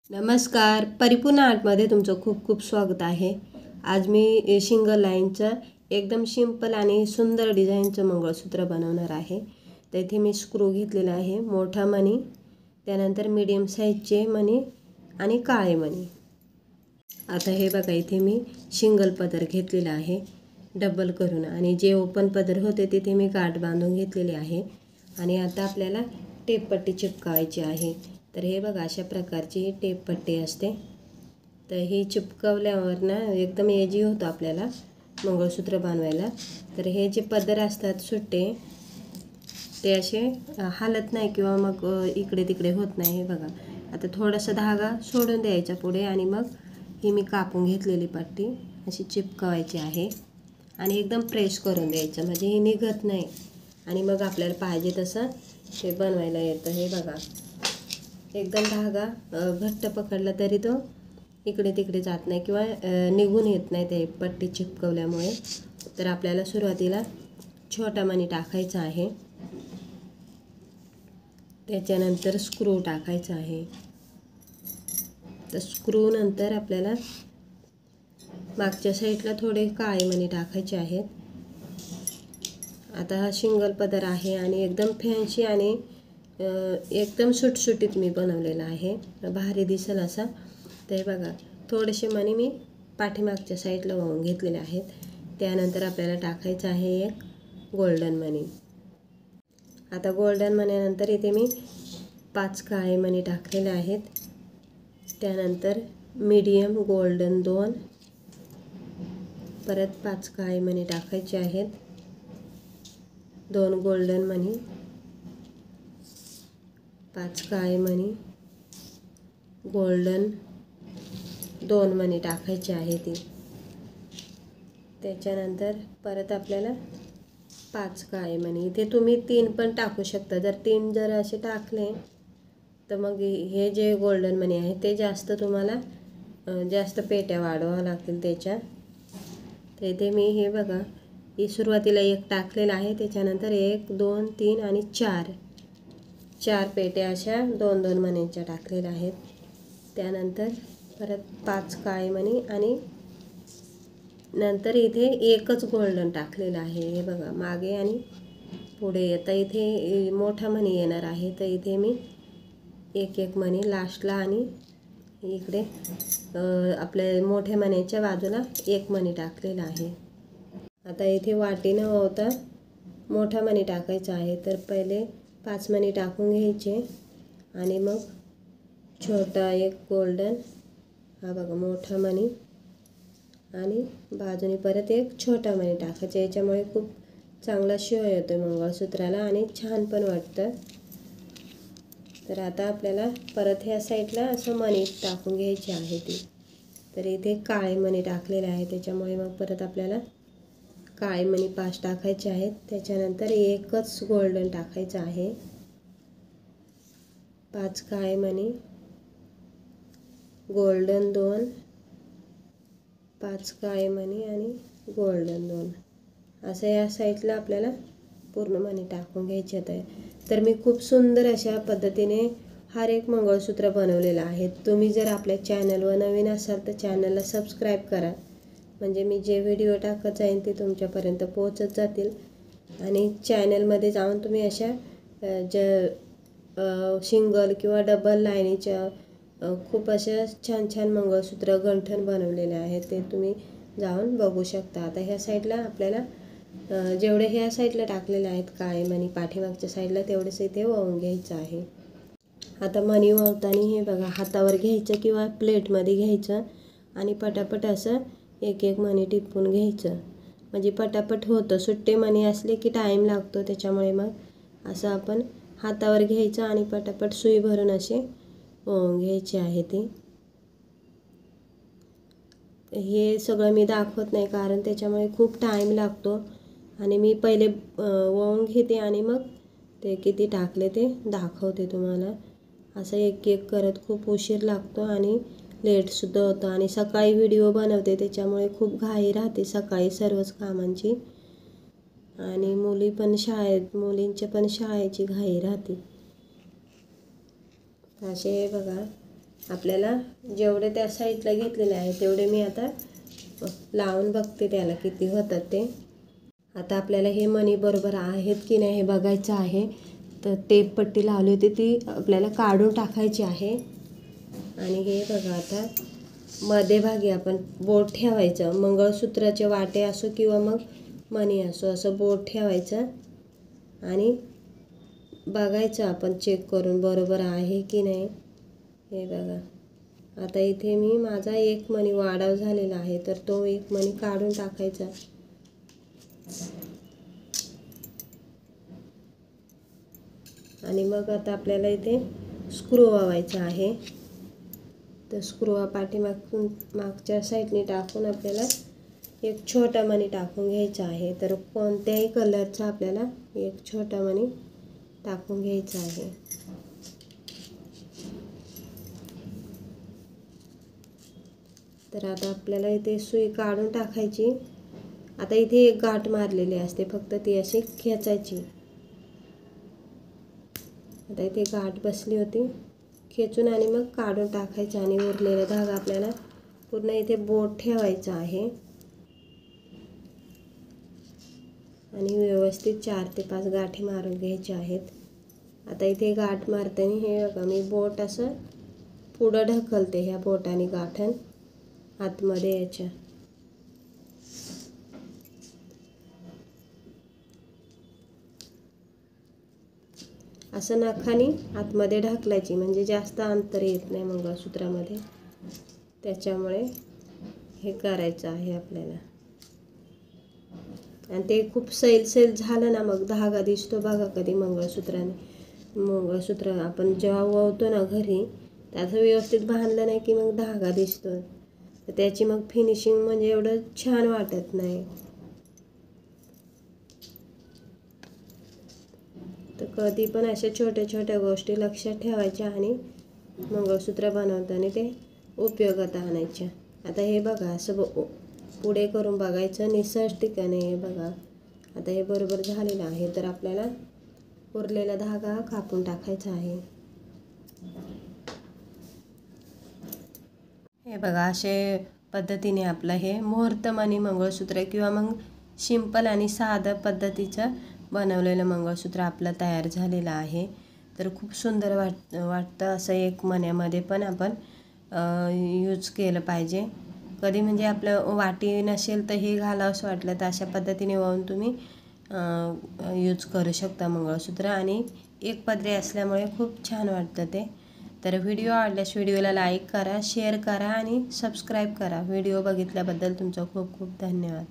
नमस्कार, परिपूर्ण आर्टमध्ये तुमचं खूप खूप स्वागत आहे। आज मी सिंगल लाईनचं एकदम सिंपल आणि सुंदर डिझाईनचं मंगळसूत्र बनवणार आहे। तर इथे मी स्क्रू घेतलेला आहे, मोठा मणी, त्यानंतर मीडियम साईजचे मणी आणि काळे मणी। आता हे बघा, इथे मी सिंगल पदर घेतलेला आहे डबल करून, आणि जे ओपन पदर होते तिथे मी गाठ बांधून घेतलेले आहे। आणि आता आपल्याला टेप पट्टी चिपकावायची आहे। तर हे बघा, अशा प्रकारची ही टेप पट्टी असते। तर ही चिपकवल्यावर ना एकदम इजी होतं आपल्याला मंगळसूत्र बनवायला। तर हे जे पदर असतात सुट्टे, ते असे हालत नाही किंवा मग इकडे तिकडे होत नाही। हे बघा, आता थोडासा धागा सोडून द्यायचा पुढे, आणि मग ही मी कापून घेतलेली पट्टी अशी चिपकवायची आहे आणि एकदम प्रेस करून द्यायचं, म्हणजे ही निघत नाही आणि मग आपल्याला पाहिजे तसं ते बनवायला येतं। हे बघा, एकदम धागा घट्ट पकडला तरी तो इकडे तिकडे जात नाही किंवा निघून येत नाही ते पट्टी चिपकवल्यामुळे। तर आपल्याला सुरुवातीला छोटा मणी टाकायचा आहे, त्याच्यानंतर स्क्रू टाकायचा आहे। तर स्क्रू नंतर आपल्याला मागच्या साईडला थोडे काळे मणी टाकायचे आहेत। आता हा सिंगल पदर आहे आणि एकदम फॅन्सी आणि एकदम सुटसुटीत मी बनवलेला आहे, भारी दिसेल असा। ते बघा, थोडेसे मणी मी पाठीमागच्या साईडला वाहून घेतलेले आहेत। त्यानंतर आपल्याला टाकायचं आहे एक गोल्डन मणी। आता गोल्डन मणीनंतर इथे मी 5 काळे मणी टाकलेले आहेत। त्यानंतर मीडियम गोल्डन 2, परत 5 काळे मणी टाकायचे आहेत, 2 गोल्डन मणी, 5 काळे मणी, गोल्डन 2 मणी टाकायचे आहेत। त्याच्यानंतर परत आपल्याला 5 काळे मणी, इथे तुम्ही 3 पण टाकू शकता। जर 3 जर असे टाकले तर मग हे जे गोल्डन मणी आहे ते जास्त तुम्हाला जास्त पेट्या वाढवाव्या लागतील त्याच्या। तर इथे मी हे बघा, ही सुरुवातीला एक टाकलेला आहे, त्याच्यानंतर 1 2 3 आणि 4 पेट्या अशा 2-2 मण्यांच्या टाकलेल्या आहेत। त्यानंतर परत 5 काळे मणी आणि नंतर इथे एकच गोल्डन टाकलेलं आहे। हे बघा, मागे आणि पुढे। आता इथे मोठा मणी येणार आहे, तर इथे मी एक मणी लास्टला आणि इकडे आपल्या मोठ्या मण्याच्या बाजूला 1 मणी टाकलेला आहे। आता इथे वाटीनं ओवता मोठा मणी टाकायचा आहे। तर पहिले 5 मणी टाकून घ्यायचे आणि मग छोटा एक गोल्डन, हा बघा मोठा मणी, आणि बाजूने परत एक छोटा मणी टाकायचा। याच्यामुळे खूप चांगला शो येतो मंगळसूत्राला आणि छान पण वाटतं। तर आता आपल्याला परत ह्या साईडला असं मणी टाकून घ्यायची आहे ती। तर इथे काळे मणी काढलेले आहे, त्याच्यामुळे मग परत आपल्याला काळे मणी 5 टाकायचे आहेत। त्याच्यानंतर एकच गोल्डन टाकायचं आहे, 5 काळे मणी, गोल्डन 2, 5 काळे मणी आणि गोल्डन 2, असं या साईडला आपल्याला पूर्ण मणी टाकून घ्यायचे आहे। तर मी खूप सुंदर अशा पद्धतीने हर एक मंगळसूत्र बनवलेलं आहे। तुम्ही जर आपल्या चॅनलवर नवीन असाल तर चॅनलला सबस्क्राईब करा, म्हणजे मी जे व्हिडिओ टाकत जाईन ते तुमच्यापर्यंत पोहोचत जातील। आणि चॅनलमध्ये जाऊन तुम्ही अशा सिंगल किंवा डबल लाईनीच्या खूप अशा छान छान मंगळसूत्र गंठण बनवलेले आहेत, ते तुम्ही जाऊन बघू शकता। आता ह्या साईडला आपल्याला जेवढे ह्या साईडला टाकलेले आहेत काळे मणी पाठीमागच्या साईडला, तेवढेच इथे वाहून घ्यायचं आहे। आता मणी वाहताना हे बघा, हातावर घ्यायचं किंवा प्लेटमध्ये घ्यायचं आणि पटापट असं एक मणी टिपून घ्यायचं, म्हणजे पटापट होतं। सुट्टे मणी असले की टाईम लागतो, त्याच्यामुळे मग असं आपण हातावर घ्यायचं आणि पटापट सुई भरून असे वाहून घ्यायचे आहे ते। हे सगळं मी दाखवत नाही कारण त्याच्यामुळे खूप टाईम लागतो, आणि मी पहिले वाहून घेते आणि मग ते किती टाकले ते दाखवते तुम्हाला। असं एक करत खूप उशीर लागतो आणि लेटसुद्धा होतं, आणि सकाळी व्हिडिओ बनवते त्याच्यामुळे खूप घाई राहते सकाळी सर्वच कामांची, आणि मुलींच्या पण शाळेची घाई राहते। असे बघा, आपल्याला जेवढे त्या साईडला घेतलेले आहे तेवढे मी आता लावून बघते त्याला किती होतात ते. आता आपल्याला हे मणी बरोबर आहेत की नाही हे बघायचं आहे. तर टेप पट्टी लावली होती ती आपल्याला काढून टाकायची आहे. आणि हे बघा आता मध्यभागी आपण बोट ठेवायचं. मंगळसूत्राचे वाटे असो किंवा मग मणी असो असं बोट ठेवायचं आणि बघायचं आपण चेक करून बरोबर आहे की नाही. हे बघा आता इथे मी माझा एक मणी वाढाव झालेला आहे तर तो एक मणी काढून टाकायचा. आणि मग आता आपल्याला इथे स्क्रू वावायचा आहे. तर स्क्रूवा पाठीमागून मागच्या साईडने टाकून आपल्याला एक छोटा मणी टाकून घ्यायचा आहे. तर कोणत्याही कलरचा आपल्याला एक छोटा मणी टाकून घ्यायचा आहे. तर आता आपल्याला इथे सुई काढून टाकायची. आता इथे एक गाठ मारलेली असते फक्त ती अशी खेचायची. आता इथे गाठ बसली होती खेचून आणि मग काढून टाकायचं आणि उरलेला धागा आपल्याला पूर्ण इथे बोट ठेवायचा आहे आणि व्यवस्थित 4 ते 5 गाठी मारून घ्यायच्या आहेत. आता इथे गाठ मारताना हे बघा मी बोट असं पुढं ढकलते ह्या बोटाने गाठण आतमध्ये याच्या. असं नखाने आतमध्ये ढकलायची म्हणजे जास्त अंतर येत नाही मंगळसूत्रामध्ये. त्याच्यामुळे हे करायचं आहे आपल्याला. आणि ते खूप सैल झालं ना मग धागा दिसतो बघा कधी मंगळसूत्राने. मंगळसूत्र आपण जेव्हा ओवतो ना घरी त्याचं व्यवस्थित बांधलं नाही की मग धागा दिसतो. तर त्याची मग फिनिशिंग म्हणजे एवढं छान वाटत नाही. तर कधी पण अशा छोट्या छोट्या गोष्टी लक्षात ठेवायच्या आणि मंगळसूत्र बनवताना ते उपयोगात आणायच्या. आता हे बघा असं पुढे करून बघायचं निसर्ग ठिकाणी. हे बघा आता हे बरोबर झालेलं आहे. तर आपल्याला उरलेला धागा कापून टाकायचा आहे. हे बघा असे पद्धतीने आपलं हे मुहूर्त मणी मंगळसूत्र किंवा मग सिंपल आणि साधं पद्धतीचं बनवलेलं मंगळसूत्र आपलं तयार झालेलं आहे. तर खूप सुंदर वाटतं असं एक मण्यामध्ये पण आपण यूज केलं पाहिजे. कधी म्हणजे आपलं वाटी नसेल तर हे घालावंसं वाटलं तर अशा पद्धतीने वाहून तुम्ही यूज करू शकता मंगळसूत्र. आणि एक पदरी असल्यामुळे खूप छान वाटतं ते. तर व्हिडिओ आवडल्यास व्हिडिओला लाईक करा, शेअर करा आणि सबस्क्राईब करा. व्हिडिओ बघितल्याबद्दल तुमचा खूप खूप धन्यवाद.